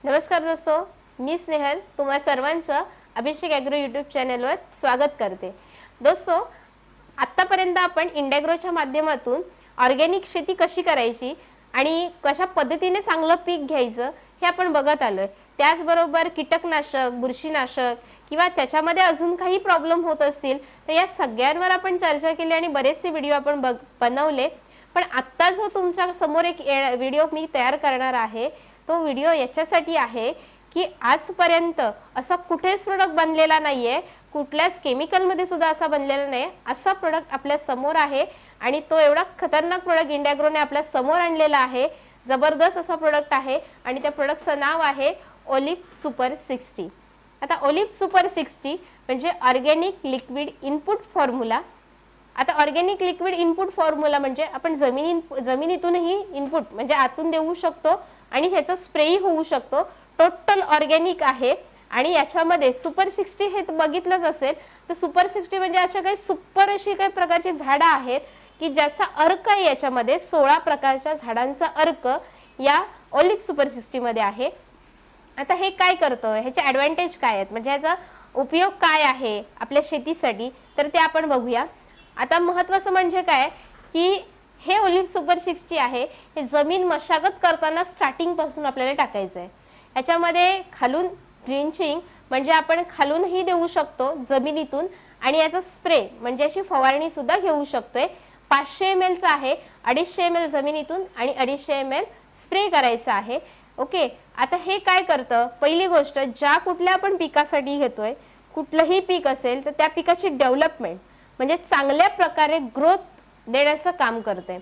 नमस्कार दोस्तों, मी स्नेहल तुम्हा सर्वांचं अभिषेक ॲग्रो यूट्यूब चॅनलवर स्वागत करते। दोस्तों, आत्तापर्यंत आपण इंडॅग्रोच्या माध्यमातून ऑर्गॅनिक शेती कशी करायची आणि कशा पद्धतीने चांगलं पीक घ्यायचं हे आपण बघत आलोय। त्याचबरोबर कीटकनाशक, बुरशीनाशक किंवा त्याच्यामध्ये अजून काही प्रॉब्लेम होत असतील तर या सगळ्यांवर आपण चर्चा केली आणि बरेचसे व्हिडिओ आपण बनवले। पण आत्ता जो तुमच्या समोर एक व्हिडिओ मी तयार करणार आहे तो व्हिडिओ याच्यासाठी आहे की आजपर्यंत असा कुठेच प्रोडक्ट बनलेला नाहीये, कुठल्याच केमिकल मध्ये सुद्धा असा बनलेला नाही, असा प्रोडक्ट आपल्या समोर आहे आणि तो एवढा खतरनाक प्रोडक्ट इंडॅग्रोने आपल्या समोर आणलेला आहे। जबरदस्त असा प्रोडक्ट आहे आणि त्या प्रोडक्टचं नाव आहे ओलिप सुपर 60। आता ओलिप सुपर 60 म्हणजे ऑर्गॅनिक लिक्विड इनपुट फॉर्म्युला। आता ऑर्गॅनिक लिक्विड इनपुट फॉर्म्युला म्हणजे आपण जमिनीतूनही इनपुट म्हणजे आतून देऊ शकतो आणि त्याचा स्प्रेही होऊ शकतो। टोटल ऑर्गॅनिक आहे आणि याच्यामध्ये सुपर 60 हे बघितलंच असेल तर सुपर 60 म्हणजे अशा काही सुपर अशी काही प्रकारची झाडं आहेत की ज्याचा अर्क आहे, याच्यामध्ये 16 प्रकारच्या झाडांचा अर्क या ओलिप सुपर 60 मध्ये आहे। आता हे काय करतं, ह्याचे ॲडव्हान्टेज काय आहेत, म्हणजे ह्याचा उपयोग काय आहे आपल्या शेतीसाठी, तर ते आपण बघूया। आता महत्त्वाचं म्हणजे काय की हे ओलिप सुपर 60 आहे हे जमीन मशागत करताना स्टार्टिंग पासून आपल्याला टाकायचं आहे। याच्यामध्ये खालून ड्रिंचिंग म्हणजे आपण खालूनही देऊ शकतो जमिनीतून आणि याचा स्प्रे म्हणजे अशी फवारणी सुद्धा घेऊ शकतोय। 500 ml चा आहे, 250 ml जमिनीतून आणि 250 ml स्प्रे करायचा आहे। ओके, आता हे काय करतं, पहिली गोष्ट ज्या कुठल्या आपण पिकासाठी घेतोय, कुठलंही पीक असेल तर त्या पिकाची डेव्हलपमेंट म्हणजे चांगल्या प्रकारे ग्रोथ देण्याचं काम करते।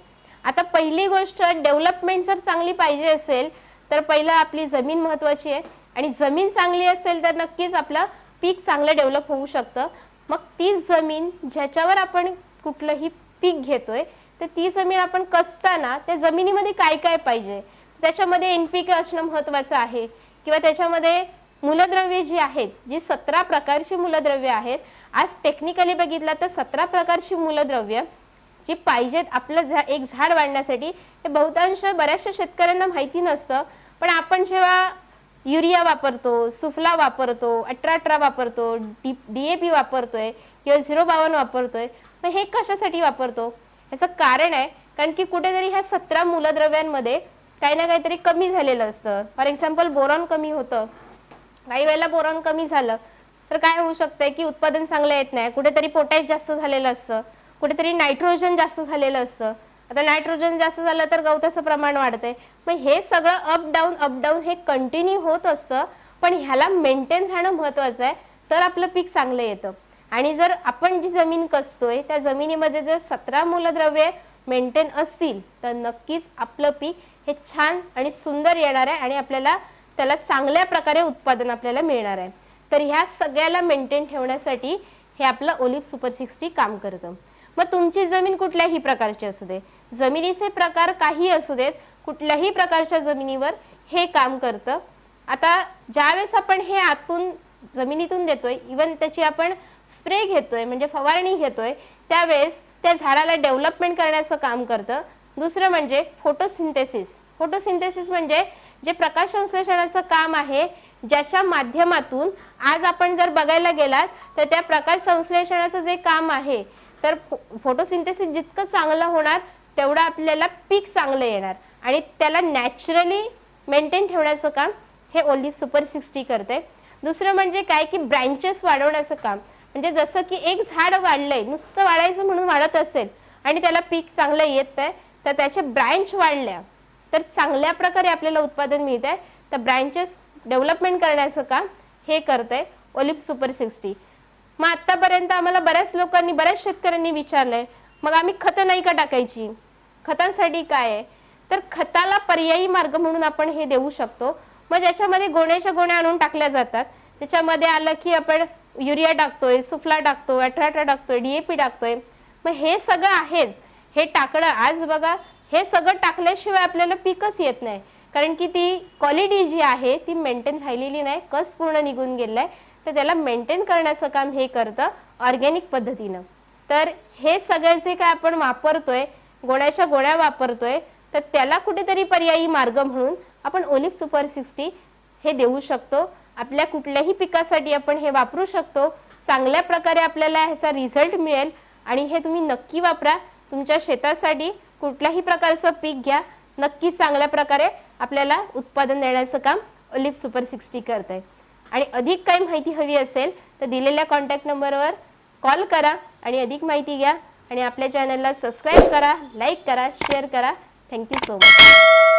आता पहिली गोष्ट डेव्हलपमेंट जर चांगली पाहिजे असेल तर पहिलं आपली जमीन महत्त्वाची आहे आणि जमीन चांगली असेल तर नक्कीच आपलं पीक चांगलं डेव्हलप होऊ शकतं। मग ती जमीन ज्याच्यावर आपण कुठलंही पीक घेतोय तर ती जमीन आपण कसताना त्या जमिनीमध्ये काय काय पाहिजे, त्याच्यामध्ये NPK असणं महत्त्वाचं आहे किंवा त्याच्यामध्ये मूलद्रव्ये जी आहेत, जी 17 प्रकारची मूलद्रव्ये आहेत। आज टेक्निकली बघितलं तर 17 प्रकारची मूलद्रव्ये जी पाहिजेत आपलं एक झाड वाढण्यासाठी हे बहुतांश बऱ्याचशा शेतकऱ्यांना माहिती नसतं। पण आपण जेव्हा युरिया वापरतो, सुफला वापरतो, 18-18 वापरतो, DAP वापरतोय किंवा 052 वापरतोय, मग हे कशासाठी वापरतो, याचं कारण आहे कारण की कुठेतरी ह्या 17 मूलद्रव्यांमध्ये काही ना काहीतरी कमी झालेलं असतं। फॉर एक्झाम्पल बोरॉन कमी होतं, काही वेळेला बोरॉन कमी झालं तर काय होऊ शकतंय की उत्पादन चांगलं येत नाही, कुठेतरी पोटॅश जास्त झालेलं असतं, कुठेतरी नायट्रोजन जास्त झालेलं असतं। आता नायट्रोजन जास्त झालं तर गवताचं प्रमाण वाढतंय। मग हे सगळं अप डाऊन हे कंटिन्यू होत असतं, पण ह्याला मेंटेन राहणं महत्त्वाचं आहे तर आपलं पीक चांगलं येतं। आणि जर आपण जी जमीन कसतोय त्या जमिनीमध्ये जर 17 मूलद्रव्ये मेंटेन असतील तर नक्कीच आपलं पीक हे छान आणि सुंदर येणार आहे आणि आपल्याला त्याला चांगल्या प्रकारे उत्पादन आपल्याला मिळणार आहे। तर ह्या सगळ्याला मेंटेन ठेवण्यासाठी हे आपलं ओलिप सुपर 60 काम करतं। मग तुमची जमीन कुठल्याही प्रकारची असू दे, जमिनीचे प्रकार काही असू देत, कुठल्याही प्रकारच्या जमिनीवर हे काम करतं। आता ज्यावेळेस आपण हे आतून जमिनीतून देतोय, इवन त्याची आपण स्प्रे घेतोय म्हणजे फवारणी घेतोय, त्यावेळेस त्या झाडाला डेव्हलपमेंट करण्याचं काम करतं। दुसरं म्हणजे फोटोसिंथेसिस। फोटोसिंथेसिस म्हणजे जे प्रकाश संश्लेषणाचं काम आहे, ज्याच्या माध्यमातून आज आपण जर बघायला गेलात तर त्या प्रकाश संश्लेषणाचं जे काम आहे तर फोटोसिंथेसिस जितकं चांगलं होणार तेवढं आपल्याला पीक चांगलं येणार आणि त्याला नॅचरली मेंटेन ठेवण्याचं काम हे ओलिप सुपर 60 करते। दुसरं म्हणजे काय की ब्रँचेस वाढवण्याचं काम, म्हणजे जसं की एक झाड वाढलंय, नुसतं वाढायचं म्हणून वाढत असेल आणि त्याला पीक चांगलं येत आहे तर त्याचे ब्रँच वाढल्या तर चांगल्या प्रकारे आपल्याला उत्पादन मिळतंय। तर ब्रँचेस डेव्हलपमेंट करण्याचं काम हे करतंय ओलिप सुपर 60। मग आतापर्यंत आम्हाला बऱ्याच लोकांनी, बऱ्याच शेतकऱ्यांनी विचारलंय मग आम्ही खतं नाही का टाकायची, खतांसाठी काय आहे, तर खताला पर्यायी मार्ग म्हणून आपण हे देऊ शकतो। मग ज्याच्यामध्ये गोण्याच्या गोण्या आणून टाकल्या जातात, त्याच्यामध्ये आलं की आपण युरिया टाकतोय, सुफला टाकतोय, 18-18 टाकतोय, DAP टाकतोय। मग हे सगळं आहेच, हे टाकणं आज बघा हे सगळं टाकल्याशिवाय आपल्याला पीकच येत नाही, कारण की ती क्वालिटी जी आहे ती मेंटेन राहिलेली नाही, कस पूर्ण निघून गेलाय, तर त्याला मेंटेन करण्याचं काम हे करतं ऑर्गॅनिक पद्धतीनं। तर हे सगळे जे काय आपण वापरतोय, गोण्याच्या गोण्या वापरतोय, तर त्याला कुठेतरी पर्यायी मार्ग म्हणून आपण ओलिप सुपर 60 हे देऊ शकतो। आपल्या कुठल्याही पिकासाठी आपण हे वापरू शकतो। चांगल्या प्रकारे आपल्याला ह्याचा रिझल्ट मिळेल आणि हे तुम्ही नक्की वापरा। तुमच्या शेतासाठी कुठल्याही प्रकारचं पीक घ्या, नक्की चांगल्या प्रकारे आपल्याला उत्पादन देण्याचं काम ऑलिव्ह सुपर 60 करते। आणि अधिक काही माहिती हवी असेल तर दिलेल्या कॉन्टॅक्ट नंबरवर कॉल करा आणि अधिक माहिती घ्या आणि आपल्या चॅनलला सबस्क्राइब करा, लाईक करा, शेअर करा। Thank you so much.